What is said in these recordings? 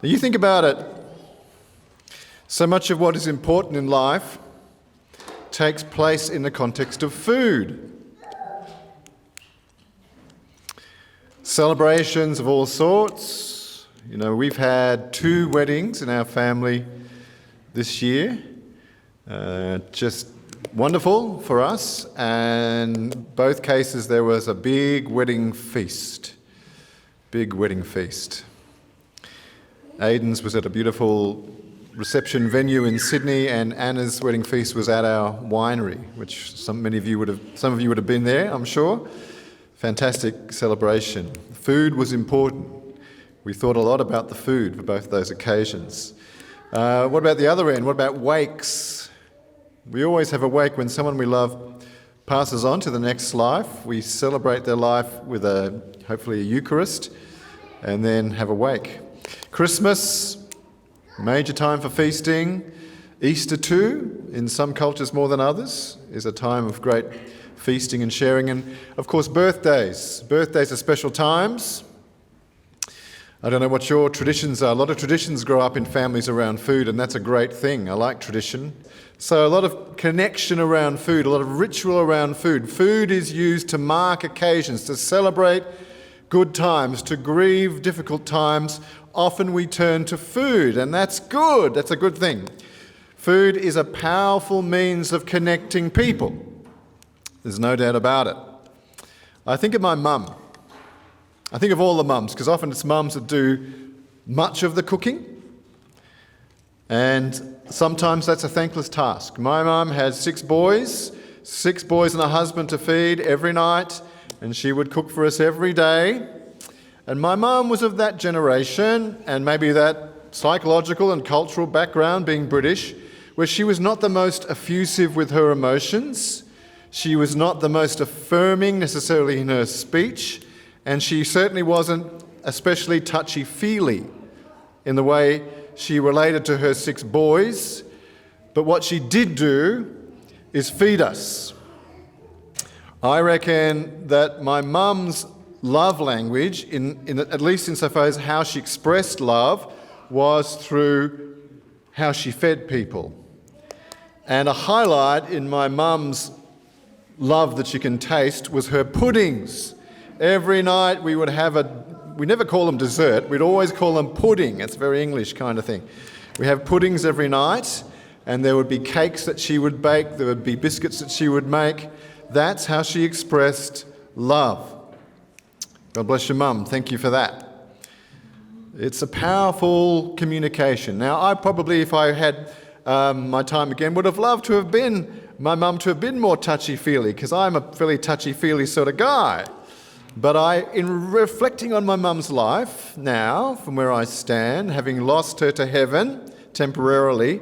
Now you think about it, so much of what is important in life takes place in the context of food. Celebrations of all sorts. You know, we've had 2 weddings in our family this year. Just wonderful for us, and both cases there was a big wedding feast. Big wedding feast. Aidan's was at a beautiful reception venue in Sydney, and Anna's wedding feast was at our winery, which some of you would have been there, I'm sure. Fantastic celebration. Food was important. We thought a lot about the food for both those occasions. What about the other end? What about wakes? We always have a wake when someone we love passes on to the next life. We celebrate their life with hopefully a Eucharist, and then have a wake. Christmas, major time for feasting. Easter too, in some cultures more than others, is a time of great feasting and sharing. And of course, birthdays. Birthdays are special times. I don't know what your traditions are. A lot of traditions grow up in families around food, and that's a great thing. I like tradition. So a lot of connection around food, a lot of ritual around food. Food is used to mark occasions, to celebrate good times, to grieve difficult times. Often we turn to food, and that's good. That's a good thing. Food is a powerful means of connecting people. There's no doubt about it. I think of my mum. I think of all the mums, because often it's mums that do much of the cooking. And sometimes that's a thankless task. My mum had 6 boys and a husband to feed every night, and she would cook for us every day. And my mum was of that generation, and maybe that psychological and cultural background, being British, where she was not the most effusive with her emotions. She was not the most affirming necessarily in her speech, and she certainly wasn't especially touchy-feely in the way she related to her 6 boys. But what she did do is feed us. I reckon that my mum's love language, at least insofar as how she expressed love, was through how she fed people. And a highlight in my mum's love that you can taste was her puddings. Every night we would have we never call them dessert, we'd always call them pudding. It's a very English kind of thing. We have puddings every night, and there would be cakes that she would bake, there would be biscuits that she would make. That's how she expressed love. God bless your mum, thank you for that. It's a powerful communication. Now, I probably, if I had my time again, would have loved to have been my mum to have been more touchy-feely, because I'm a fairly touchy-feely sort of guy. But in reflecting on my mum's life now, from where I stand, having lost her to heaven temporarily,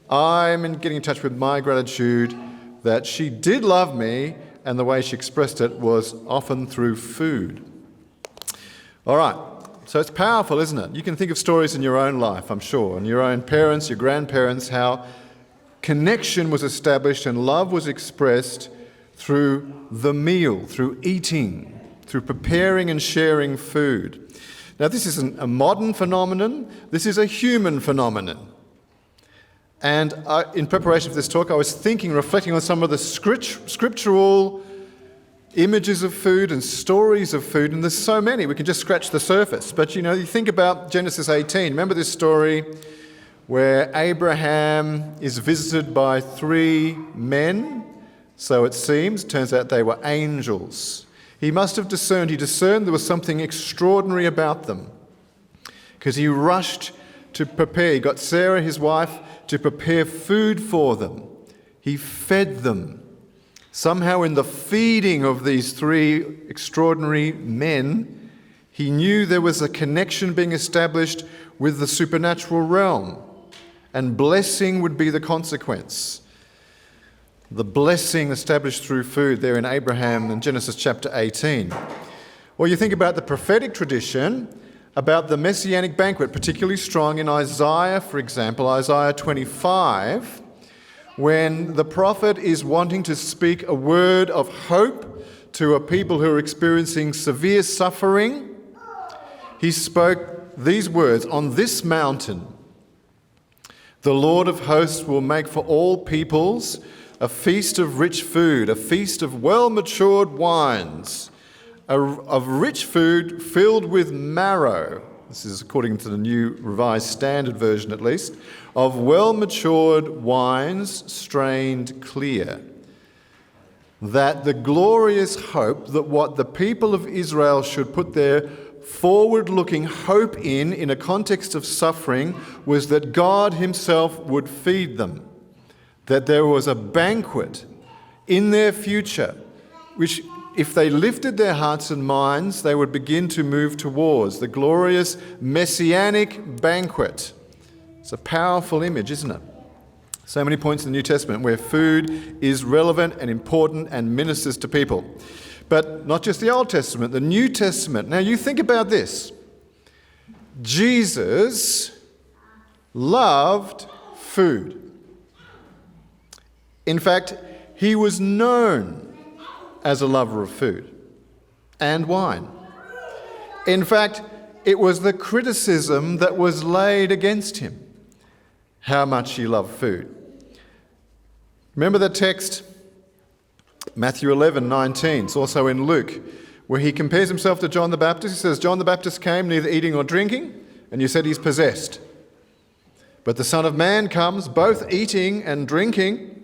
I'm getting in touch with my gratitude that she did love me, and the way she expressed it was often through food. All right, so it's powerful, isn't it? You can think of stories in your own life, I'm sure, and your own parents, your grandparents, how connection was established and love was expressed through the meal, through eating, through preparing and sharing food. Now, this isn't a modern phenomenon, this is a human phenomenon. And in preparation for this talk, I was reflecting on some of the scriptural images of food and stories of food, and there's so many, we can just scratch the surface. But you think about Genesis 18, remember this story where Abraham is visited by 3 men, so it seems, turns out they were angels. He must have discerned there was something extraordinary about them, because he rushed to prepare. He got Sarah, his wife, to prepare food for them. He fed them. Somehow in the feeding of these 3 extraordinary men, he knew there was a connection being established with the supernatural realm, and blessing would be the consequence. The blessing established through food there in Abraham in Genesis chapter 18. Or you think about the prophetic tradition, about the messianic banquet, particularly strong in Isaiah, for example, Isaiah 25, when the prophet is wanting to speak a word of hope to a people who are experiencing severe suffering. He spoke these words, "On this mountain, the Lord of hosts will make for all peoples a feast of rich food, a feast of well-matured wines, of rich food filled with marrow." This is according to the New Revised Standard Version at least. "Of well-matured wines strained clear." That the glorious hope that what the people of Israel should put their forward-looking hope in a context of suffering, was that God himself would feed them. That there was a banquet in their future, which if they lifted their hearts and minds, they would begin to move towards the glorious messianic banquet. It's a powerful image, isn't it? So many points in the New Testament where food is relevant and important and ministers to people. But not just the Old Testament, the New Testament. Now you think about this. Jesus loved food. In fact, he was known as a lover of food and wine. In fact, it was the criticism that was laid against him, how much he loved food. Remember the text, Matthew 11:19. It's also in Luke, where he compares himself to John the Baptist. He says, "John the Baptist came neither eating nor drinking, and you said he's possessed. But the Son of Man comes both eating and drinking,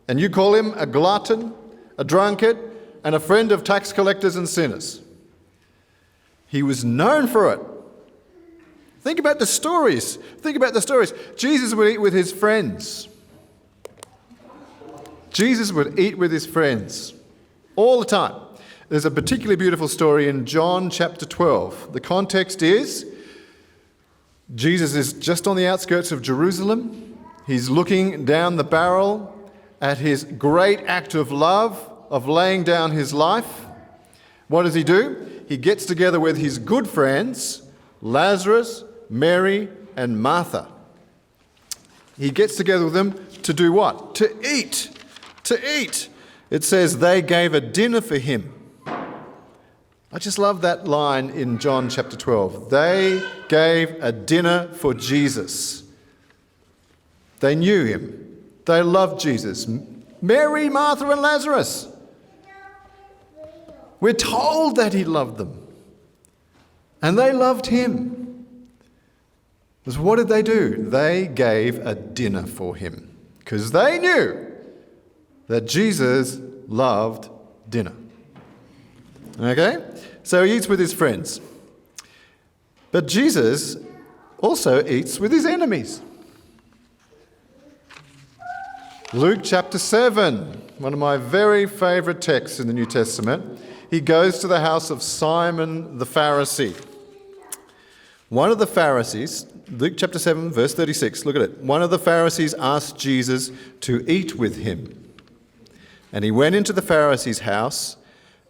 and you call him a glutton, a drunkard, and a friend of tax collectors and sinners." He was known for it. Think about the stories. Jesus would eat with his friends. Jesus would eat with his friends all the time. There's a particularly beautiful story in John chapter 12. The context is Jesus is just on the outskirts of Jerusalem. He's looking down the barrel at his great act of love, of laying down his life. What does he do? He gets together with his good friends, Lazarus, Mary, and Martha. He gets together with them to do what? To eat. It says they gave a dinner for him. I just love that line in John chapter 12. They gave a dinner for Jesus. They knew him. They loved Jesus. Mary, Martha, and Lazarus. We're told that he loved them. And they loved him. So what did they do? They gave a dinner for him because they knew that Jesus loved dinner. Okay? So he eats with his friends. But Jesus also eats with his enemies. Luke chapter 7, one of my very favourite texts in the New Testament. He goes to the house of Simon the Pharisee. One of the Pharisees, Luke chapter 7, verse 36, look at it. One of the Pharisees asked Jesus to eat with him. And he went into the Pharisee's house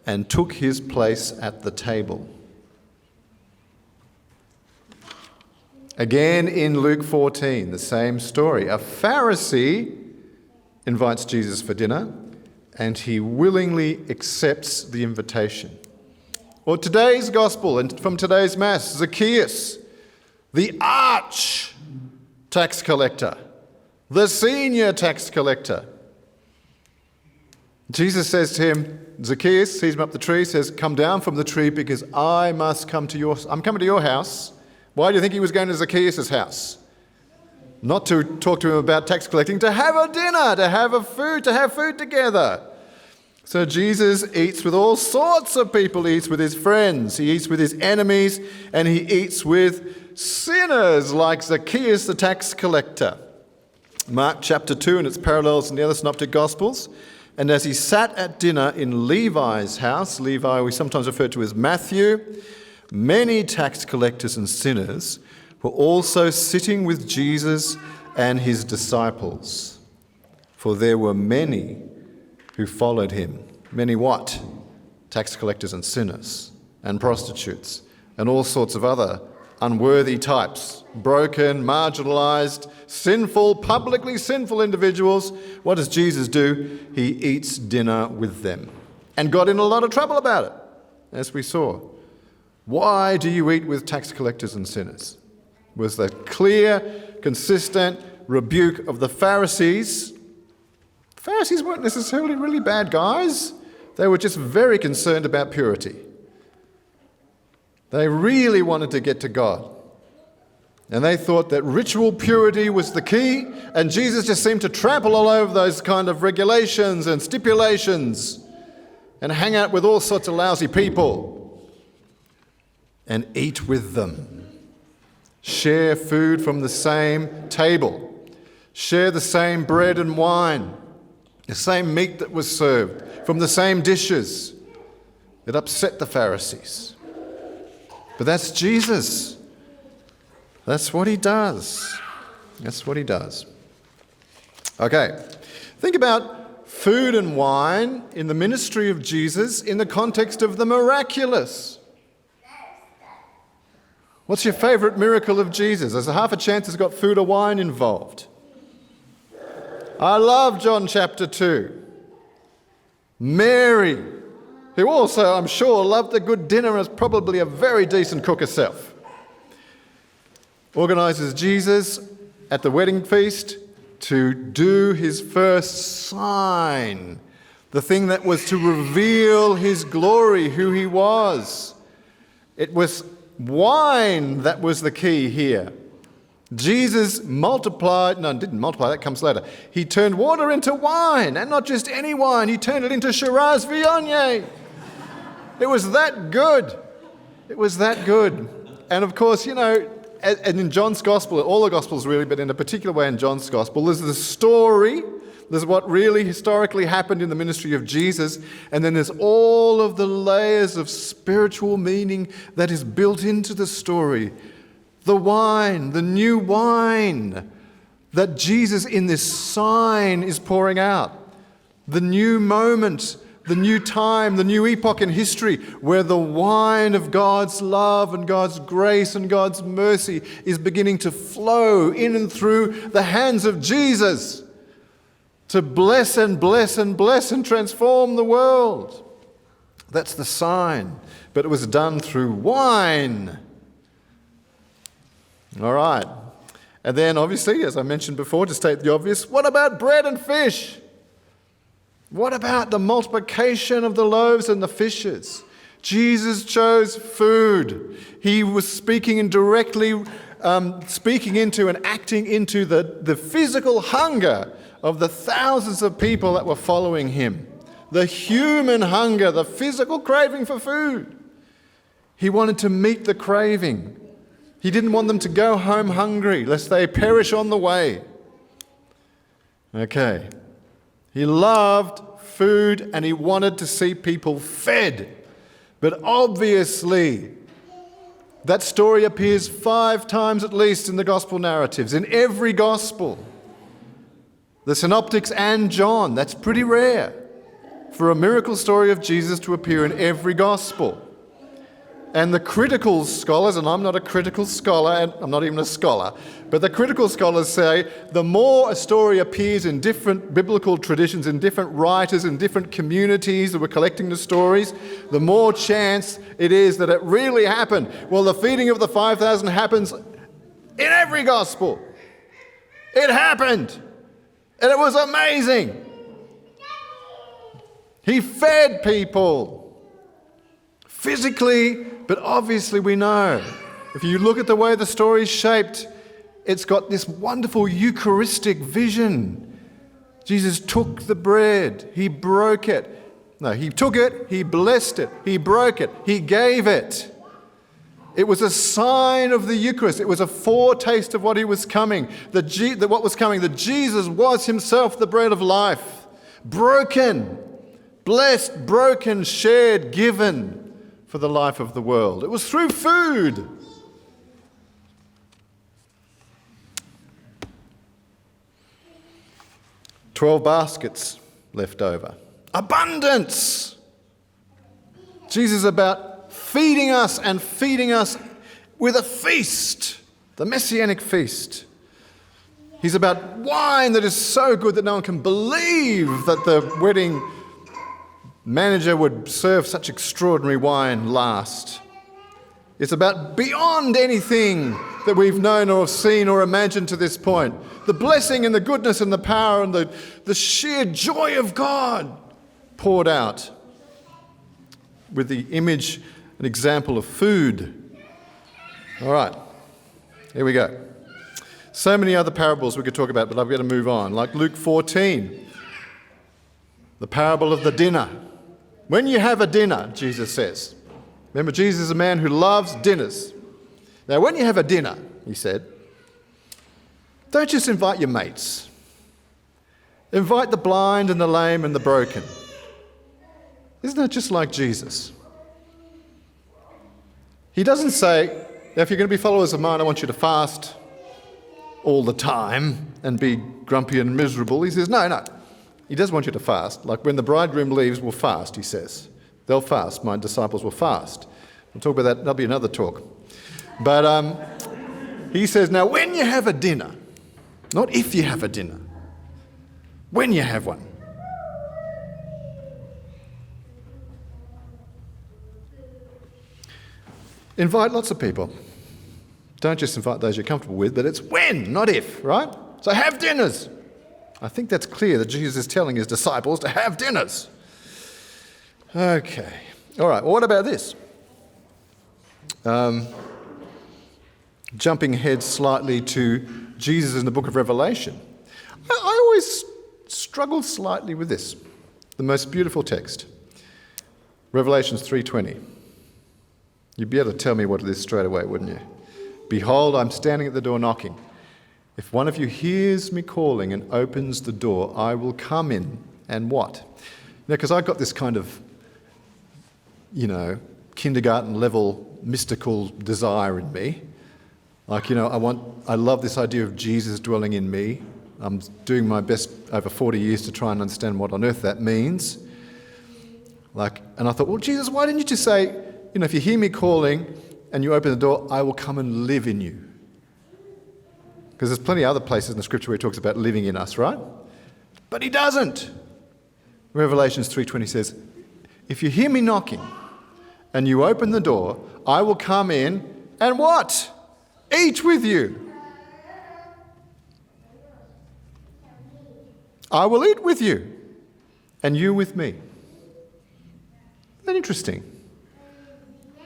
and took his place at the table. Again in Luke 14, the same story. A Pharisee invites Jesus for dinner, and he willingly accepts the invitation. Or today's gospel, and from today's Mass, Zacchaeus, the arch tax collector, the senior tax collector. Jesus says to him, Zacchaeus, sees him up the tree, says, "Come down from the tree because I'm coming to your house." Why do you think he was going to Zacchaeus' house? Not to talk to him about tax collecting, to have a dinner, to have food together. So Jesus eats with all sorts of people. He eats with his friends, he eats with his enemies, and he eats with sinners like Zacchaeus the tax collector. Mark chapter 2 and its parallels in the other synoptic gospels. And as he sat at dinner in Levi's house, Levi we sometimes refer to as Matthew, many tax collectors and sinners were also sitting with Jesus and his disciples. For there were many who followed him. Many what? Tax collectors and sinners and prostitutes and all sorts of other unworthy types, broken, marginalized, sinful, publicly sinful individuals. What does Jesus do? He eats dinner with them and got in a lot of trouble about it, as we saw. Why do you eat with tax collectors and sinners? Was the clear, consistent rebuke of the Pharisees. The Pharisees weren't necessarily really bad guys. They were just very concerned about purity. They really wanted to get to God. And they thought that ritual purity was the key, and Jesus just seemed to trample all over those kind of regulations and stipulations and hang out with all sorts of lousy people and eat with them. Share food from the same table. Share the same bread and wine. The same meat that was served from the same dishes. It upset the Pharisees. But that's Jesus. That's what he does. That's what he does. Okay, think about food and wine in the ministry of Jesus in the context of the miraculous. What's your favourite miracle of Jesus? There's a half a chance it's got food or wine involved. I love John chapter 2. Mary, who also, I'm sure, loved a good dinner and is probably a very decent cook herself, organises Jesus at the wedding feast to do his first sign, the thing that was to reveal his glory, who he was. It was wine that was the key here. Jesus didn't multiply, that comes later. He turned water into wine, and not just any wine, he turned it into Shiraz Viognier. It was that good. It was that good. And of course, and in John's Gospel, all the Gospels really, but in a particular way in John's Gospel, there's the story, there's what really historically happened in the ministry of Jesus, and then there's all of the layers of spiritual meaning that is built into the story. The wine, the new wine that Jesus in this sign is pouring out. The new moment, the new time, the new epoch in history where the wine of God's love and God's grace and God's mercy is beginning to flow in and through the hands of Jesus to bless and bless and bless and transform the world. That's the sign. But it was done through wine. All right. And then obviously, as I mentioned before, to state the obvious, what about bread and fish? What about the multiplication of the loaves and the fishes? Jesus chose food. He was speaking into and acting into the physical hunger of the thousands of people that were following him. The human hunger, the physical craving for food. He wanted to meet the craving. He didn't want them to go home hungry, lest they perish on the way. Okay. He loved food and he wanted to see people fed. But obviously, that story appears 5 times at least in the gospel narratives, in every gospel. The synoptics and John, that's pretty rare for a miracle story of Jesus to appear in every gospel. And the critical scholars, and I'm not a critical scholar, and I'm not even a scholar, but the critical scholars say the more a story appears in different biblical traditions, in different writers, in different communities that were collecting the stories, the more chance it is that it really happened. Well, the feeding of the 5,000 happens in every gospel. It happened. And it was amazing. He fed people. Physically, but obviously we know. If you look at the way the story is shaped, it's got this wonderful Eucharistic vision. Jesus took the bread, he broke it. No, he took it, he blessed it, he broke it, he gave it. It was a sign of the Eucharist. It was a foretaste of what was coming. That Jesus was himself the bread of life. Broken, blessed, broken, shared, given for the life of the world. It was through food. "12 baskets left over. Abundance. Jesus is about feeding us and feeding us with a feast, the Messianic feast. He's about wine that is so good that no one can believe that the wedding manager would serve such extraordinary wine last. It's about beyond anything that we've known or seen or imagined to this point. The blessing and the goodness and the power and the sheer joy of God poured out with the image and example of food. All right, here we go. So many other parables we could talk about, but I've got to move on. Like Luke 14, the parable of the dinner. When you have a dinner, Jesus says. Remember, Jesus is a man who loves dinners. Now, when you have a dinner, he said, don't just invite your mates. Invite the blind and the lame and the broken. Isn't that just like Jesus? He doesn't say, if you're going to be followers of mine, I want you to fast all the time and be grumpy and miserable. He says, no. He does want you to fast. Like when the bridegroom leaves, we'll fast, he says. They'll fast. My disciples will fast. We'll talk about that. That'll be another talk. But he says, now when you have a dinner, not if you have a dinner, when you have one, invite lots of people. Don't just invite those you're comfortable with, but it's when, not if, right? So have dinners. I think that's clear that Jesus is telling his disciples to have dinners. Okay. All right. Well, what about this? Jumping ahead slightly to Jesus in the book of Revelation. I always struggled slightly with this. The most beautiful text. Revelations 3:20. You'd be able to tell me what it is straight away, wouldn't you? Behold, I'm standing at the door knocking. If one of you hears me calling and opens the door, I will come in and what? Now, because I've got this kind of, kindergarten level mystical desire in me. Like, I love this idea of Jesus dwelling in me. I'm doing my best over 40 years to try and understand what on earth that means. And I thought, well, Jesus, why didn't you just say, if you hear me calling and you open the door, I will come and live in you. Because there's plenty of other places in the scripture where he talks about living in us, right? But he doesn't. Revelations 3:20 says, if you hear me knocking and you open the door, I will come in and what? Eat with you. I will eat with you and you with me. Isn't that interesting?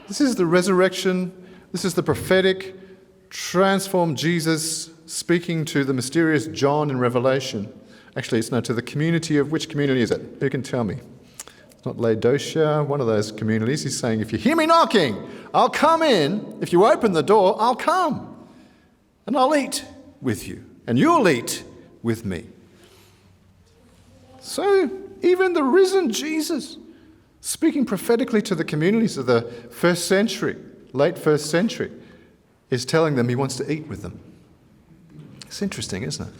This is the resurrection. This is the prophetic, transformed Jesus speaking to the mysterious John in Revelation. Actually, it's to the community of, which community is it? Who can tell me? It's not Laodicea, one of those communities. He's saying, if you hear me knocking, I'll come in. If you open the door, I'll come. And I'll eat with you. And you'll eat with me. So, even the risen Jesus, speaking prophetically to the communities of the first century, late first century, is telling them he wants to eat with them. It's interesting, isn't it?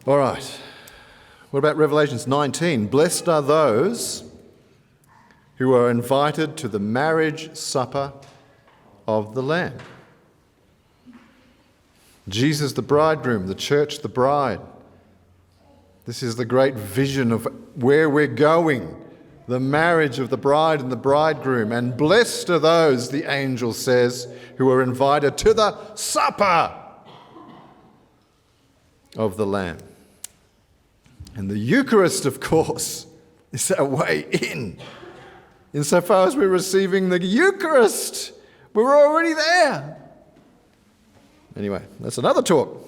All right. What about Revelations 19? Blessed are those who are invited to the marriage supper of the Lamb. Jesus the bridegroom, the church the bride. This is the great vision of where we're going. The marriage of the bride and the bridegroom. And blessed are those, the angel says, who are invited to the supper of the Lamb. And the Eucharist, of course, is our way in. Insofar as we're receiving the Eucharist, we're already there. Anyway, that's another talk.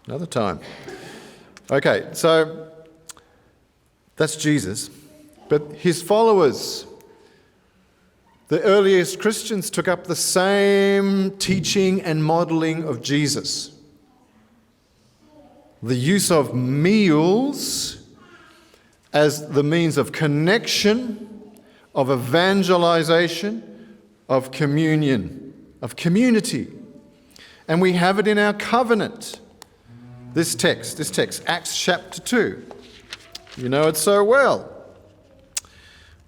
Another time. Okay, so that's Jesus. But his followers, the earliest Christians, took up the same teaching and modelling of Jesus. The use of meals as the means of connection, of evangelization, of communion, of community. And we have it in our covenant. This text, Acts chapter 2. You know it so well.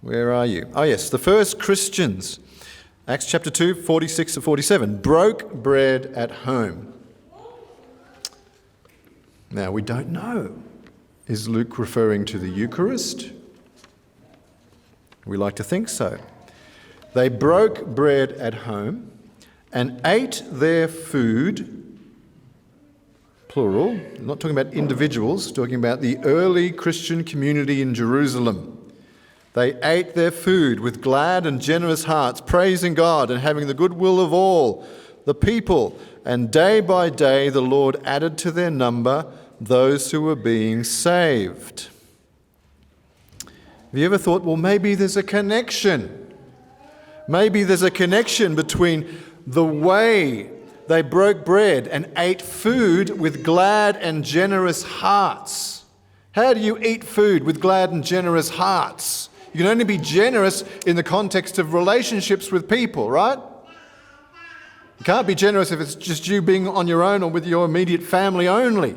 Where are you? Oh yes, the first Christians, Acts chapter 2, 46 to 47, broke bread at home. Now we don't know. Is Luke referring to the Eucharist? We like to think so. They broke bread at home and ate their food, plural, I'm not talking about individuals, talking about the early Christian community in Jerusalem. They ate their food with glad and generous hearts, praising God and having the goodwill of all the people. And day by day the Lord added to their number those who were being saved. Have you ever thought, well, maybe there's a connection? Maybe there's a connection between the way they broke bread and ate food with glad and generous hearts. How do you eat food with glad and generous hearts? You can only be generous in the context of relationships with people, right? You can't be generous if it's just you being on your own or with your immediate family only.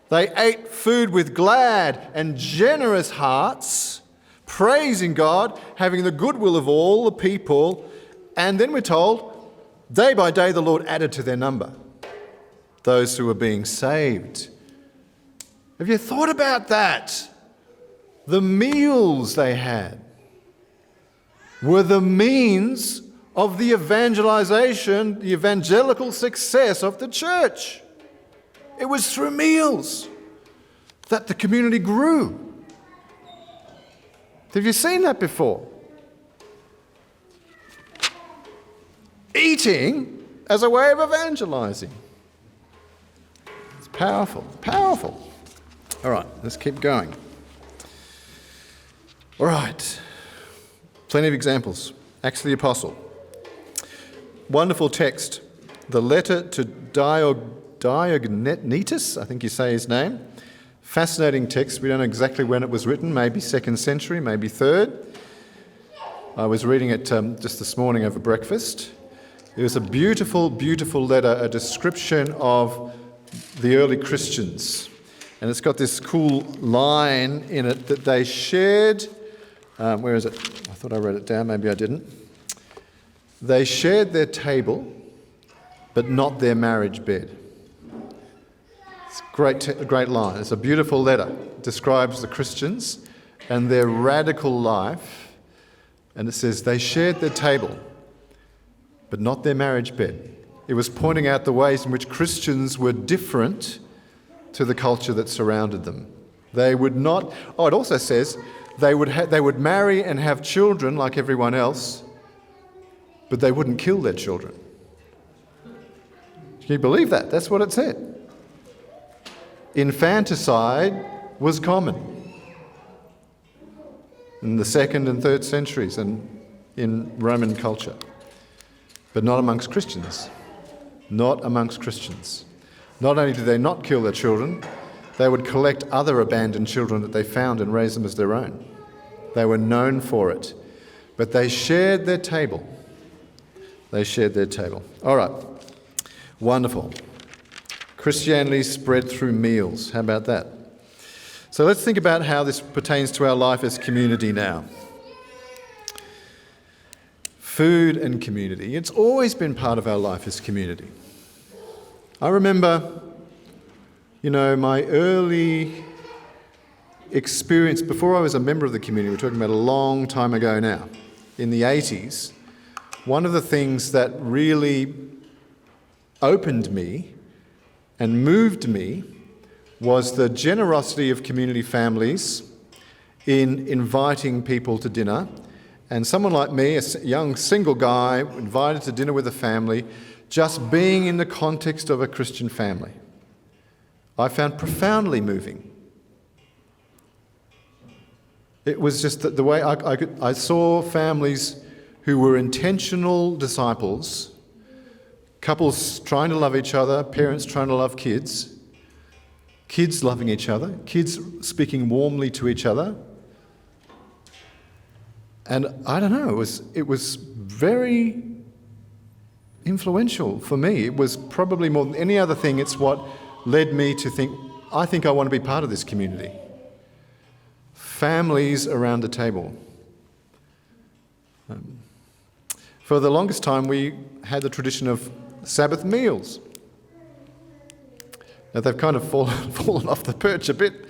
They ate food with glad and generous hearts, praising God, having the goodwill of all the people. And then we're told, day by day the Lord added to their number those who were being saved. Have you thought about that? The meals they had were the means of the evangelization, the evangelical success of the church. It was through meals that the community grew. Have you seen that before? Eating as a way of evangelizing. It's powerful, powerful. All right, let's keep going. All right, plenty of examples. Acts of the Apostle. Wonderful text. The letter to Diognetus, I think you say his name. Fascinating text. We don't know exactly when it was written, maybe 2nd century, maybe 3rd. I was reading it just this morning over breakfast. It was a beautiful, beautiful letter, a description of the early Christians. And it's got this cool line in it that they shared. Where is it? I thought I wrote it down, maybe I didn't. They shared their table, but not their marriage bed. It's a great line. It's a beautiful letter. It describes the Christians and their radical life. And it says they shared their table, but not their marriage bed. It was pointing out the ways in which Christians were different to the culture that surrounded them. They would not... Oh, it also says they would marry and have children like everyone else, but they wouldn't kill their children. Can you believe that? That's what it said. Infanticide was common in the 2nd and 3rd centuries and in Roman culture, but not amongst Christians. Not amongst Christians. Not only did they not kill their children, they would collect other abandoned children that they found and raise them as their own. They were known for it. But they shared their table. They shared their table. All right. Wonderful. Christianity spread through meals. How about that? So let's think about how this pertains to our life as community now. Food and community. It's always been part of our life as community. I remember, my early experience before I was a member of the community. We're talking about a long time ago now, in the 80s. One of the things that really opened me and moved me was the generosity of community families in inviting people to dinner. And someone like me, a young single guy, invited to dinner with a family, just being in the context of a Christian family, I found profoundly moving. It was just the way I saw families who were intentional disciples, couples trying to love each other, parents trying to love kids, kids loving each other, kids speaking warmly to each other. And I don't know, it was very influential for me. It was probably more than any other thing, it's what led me to think, I think I want to be part of this community. Families around the table. For the longest time, we had the tradition of Sabbath meals. Now, they've kind of fallen off the perch a bit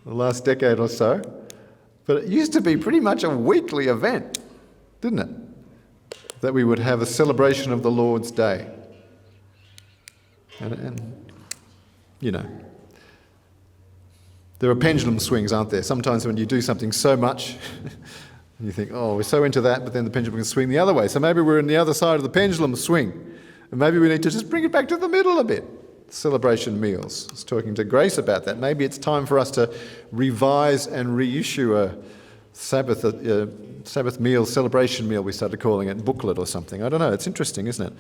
the last decade or so. But it used to be pretty much a weekly event, didn't it? That we would have a celebration of the Lord's Day. And you know, there are pendulum swings, aren't there? Sometimes when you do something so much, you think, oh, we're so into that, but then the pendulum can swing the other way. So maybe we're on the other side of the pendulum swing. And maybe we need to just bring it back to the middle a bit. Celebration meals. I was talking to Grace about that. Maybe it's time for us to revise and reissue a Sabbath meal, celebration meal, we started calling it, booklet or something. I don't know. It's interesting, isn't it?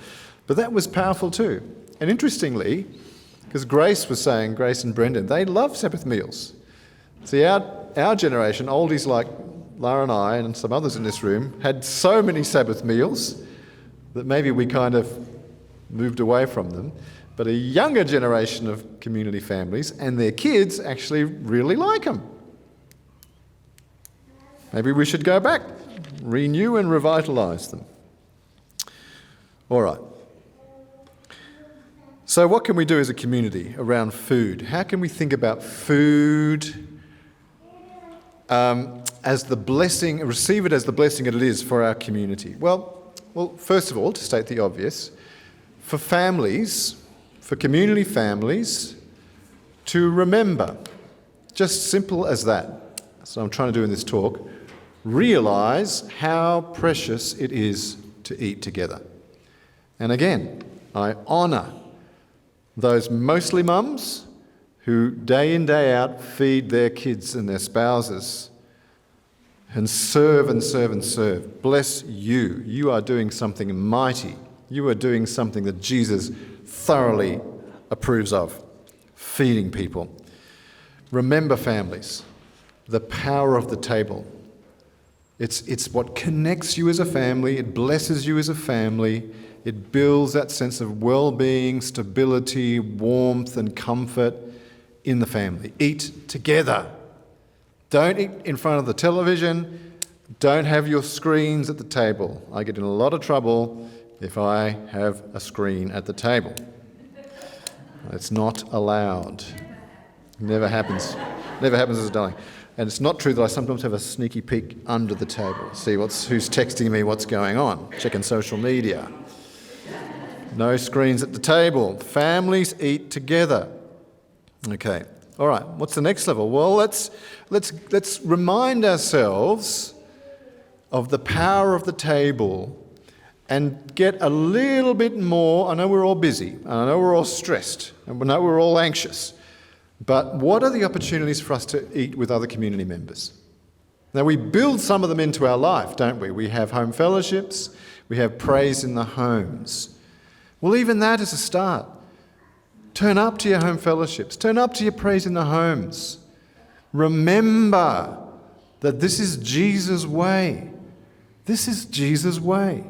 But that was powerful too. And interestingly, because Grace was saying, Grace and Brendan, they love Sabbath meals. See, our generation, oldies like Lara and I and some others in this room, had so many Sabbath meals that maybe we kind of moved away from them. But a younger generation of community families and their kids actually really like them. Maybe we should go back, renew and revitalise them. All right. So what can we do as a community around food? How can we think about food as the blessing, receive it as the blessing that it is for our community? Well, first of all, to state the obvious, for families, for community families, to remember, just simple as that. So I'm trying to do in this talk, realise how precious it is to eat together. And again, I honour those mostly mums who day in, day out feed their kids and their spouses and serve and serve and serve. Bless you. You are doing something mighty. You are doing something that Jesus thoroughly approves of, feeding people. Remember, families, the power of the table. It's what connects you as a family. It blesses you as a family. It builds that sense of well-being, stability, warmth and comfort in the family. Eat together. Don't eat in front of the television. Don't have your screens at the table. I get in a lot of trouble if I have a screen at the table. It's not allowed. Never happens. Never happens as a darling. And it's not true that I sometimes have a sneaky peek under the table. See who's texting me, what's going on. Checking social media. No screens at the table. Families eat together. Okay. All right. What's the next level? Well, let's remind ourselves of the power of the table and get a little bit more. I know we're all busy, and I know we're all stressed, and I know we're all anxious. But what are the opportunities for us to eat with other community members? Now, we build some of them into our life, don't we? We have home fellowships. We have praise in the homes. Well, even that is a start. Turn up to your home fellowships. Turn up to your praise in the homes. Remember that this is Jesus' way. This is Jesus' way.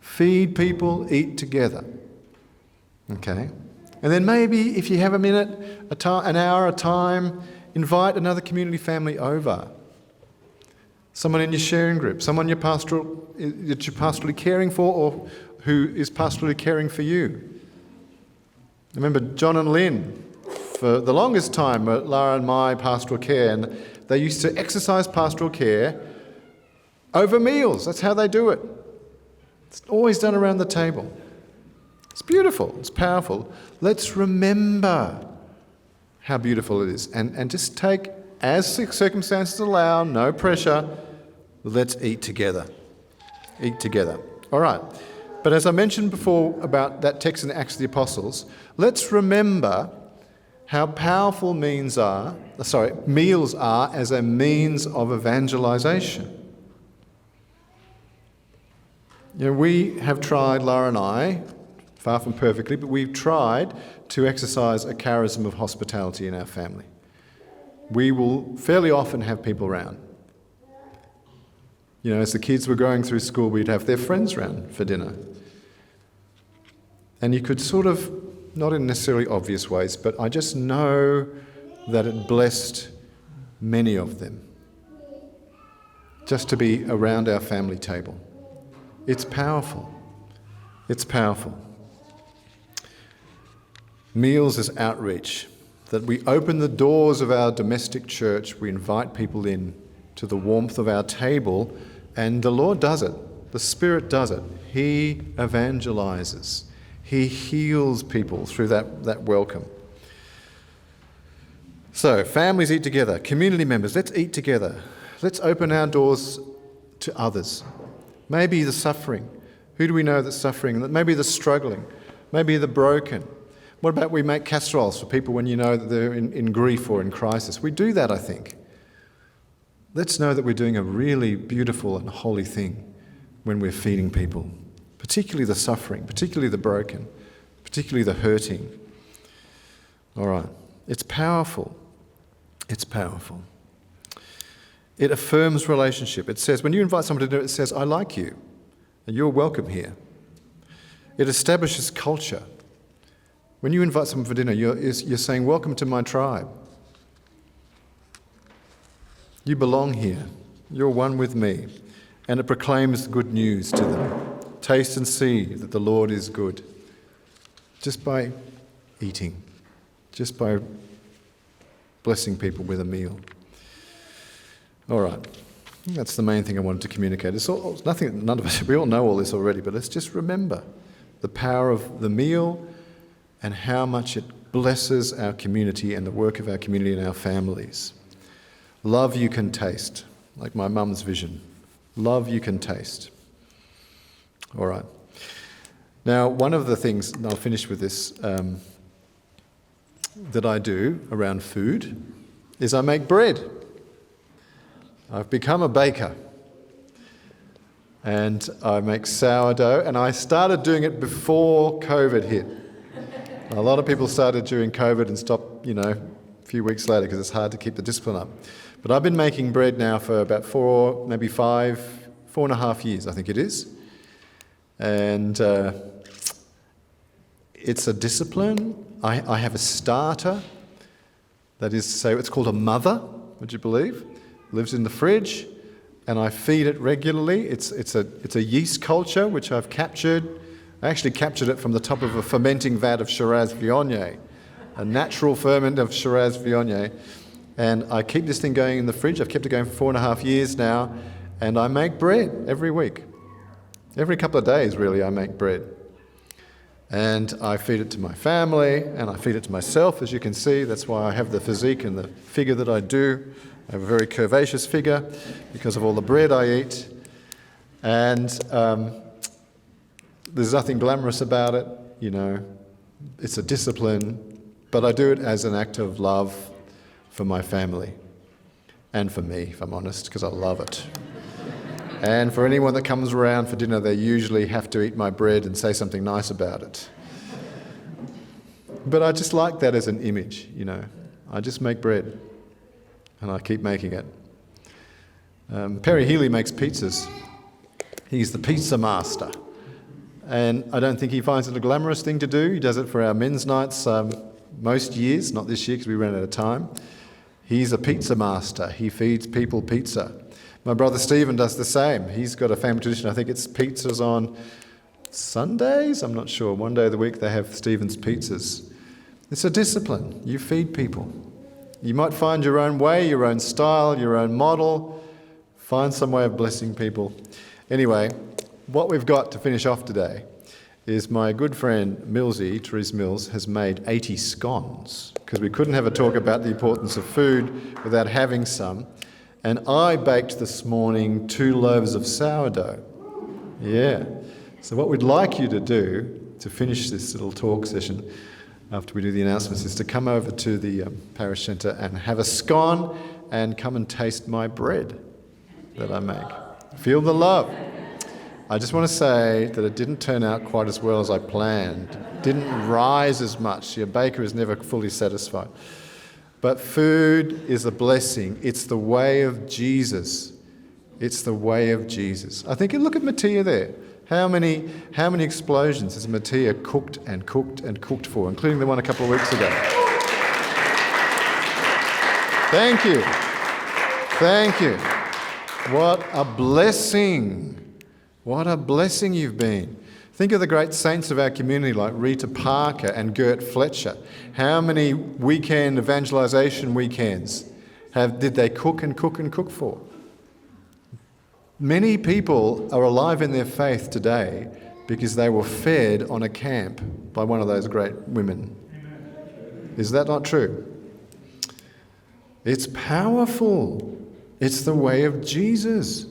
Feed people, eat together. Okay? And then maybe if you have a minute, an hour, a time, invite another community family over. Someone in your sharing group, someone that you're pastorally caring for or who is pastorally caring for you. I remember John and Lynn, for the longest time, Lara and my pastoral care, and they used to exercise pastoral care over meals. That's how they do it. It's always done around the table. It's beautiful. It's powerful. Let's remember how beautiful it is. And just take, as circumstances allow, no pressure, let's eat together. Eat together. All right. But as I mentioned before about that text in Acts of the Apostles, let's remember how powerful meals are as a means of evangelization. You know, we have tried, Lara and I, far from perfectly, but we've tried to exercise a charism of hospitality in our family. We will fairly often have people around. You know, as the kids were going through school, we'd have their friends round for dinner. And you could sort of, not in necessarily obvious ways, but I just know that it blessed many of them just to be around our family table. It's powerful. It's powerful. Meals is outreach, that we open the doors of our domestic church, we invite people in, to the warmth of our table, and the Lord does it. The Spirit does it. He evangelizes. He heals people through that welcome. So, families eat together. Community members, let's eat together. Let's open our doors to others. Maybe the suffering. Who do we know that's suffering? Maybe the struggling. Maybe the broken. What about we make casseroles for people when you know that they're in grief or in crisis? We do that, I think. Let's know that we're doing a really beautiful and holy thing when we're feeding people, particularly the suffering, particularly the broken, particularly the hurting. All right. It's powerful. It's powerful. It affirms relationship. It says, when you invite someone to dinner, it says, I like you, and you're welcome here. It establishes culture. When you invite someone for dinner, you're saying, welcome to my tribe. You belong here. You're one with me. And it proclaims good news to them. Taste and see that the Lord is good. Just by eating. Just by blessing people with a meal. All right. I think that's the main thing I wanted to communicate. It's nothing. None of us. We all know all this already, but let's just remember the power of the meal and how much it blesses our community and the work of our community and our families. Love you can taste, like my mum's vision. Love you can taste. All right. Now, one of the things, and I'll finish with this, that I do around food is I make bread. I've become a baker. And I make sourdough, and I started doing it before COVID hit. A lot of people started during COVID and stopped, a few weeks later because it's hard to keep the discipline up. But I've been making bread now for about 4.5 years, I think it is. And it's a discipline. I have a starter. That is to say, it's called a mother, would you believe? Lives in the fridge, and I feed it regularly. It's a yeast culture, which I've captured. I actually captured it from the top of a fermenting vat of Shiraz Viognier, a natural ferment of Shiraz Viognier. And I keep this thing going in the fridge. I've kept it going for 4.5 years now, and I make bread every week. Every couple of days, really, I make bread. And I feed it to my family, and I feed it to myself, as you can see. That's why I have the physique and the figure that I do. I have a very curvaceous figure because of all the bread I eat. And there's nothing glamorous about it, It's a discipline, but I do it as an act of love for my family and for me, if I'm honest, because I love it. And for anyone that comes around for dinner, they usually have to eat my bread and say something nice about it. But I just like that as an image, I just make bread and I keep making it. Perry Healy makes pizzas. He's the pizza master. And I don't think he finds it a glamorous thing to do. He does it for our men's nights most years, not this year because we ran out of time. He's a pizza master. He feeds people pizza. My brother Stephen does the same. He's got a family tradition. I think it's pizzas on Sundays. I'm not sure. One day of the week they have Stephen's pizzas. It's a discipline. You feed people. You might find your own way, your own style, your own model. Find some way of blessing people. Anyway, what we've got to finish off today is my good friend Millsy, Therese Mills, has made 80 scones because we couldn't have a talk about the importance of food without having some. And I baked this morning 2 loaves of sourdough. Yeah. So what we'd like you to do to finish this little talk session after we do the announcements is to come over to the parish centre and have a scone and come and taste my bread that I make. Feel the love. I just want to say that it didn't turn out quite as well as I planned. It didn't rise as much. Your baker is never fully satisfied. But food is a blessing. It's the way of Jesus. It's the way of Jesus. I think, look at Mattia there. How many explosions has Mattia cooked and cooked and cooked for, including the one a couple of weeks ago? Thank you. Thank you. What a blessing. What a blessing you've been. Think of the great saints of our community like Rita Parker and Gert Fletcher. How many weekend evangelisation weekends did they cook and cook and cook for? Many people are alive in their faith today because they were fed on a camp by one of those great women. Is that not true? It's powerful. It's the way of Jesus.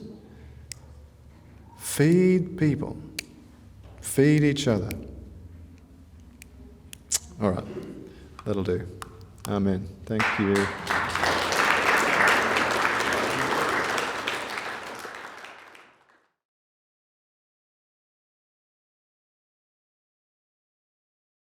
Feed people. Feed each other. All right, that'll do. Amen. Thank you.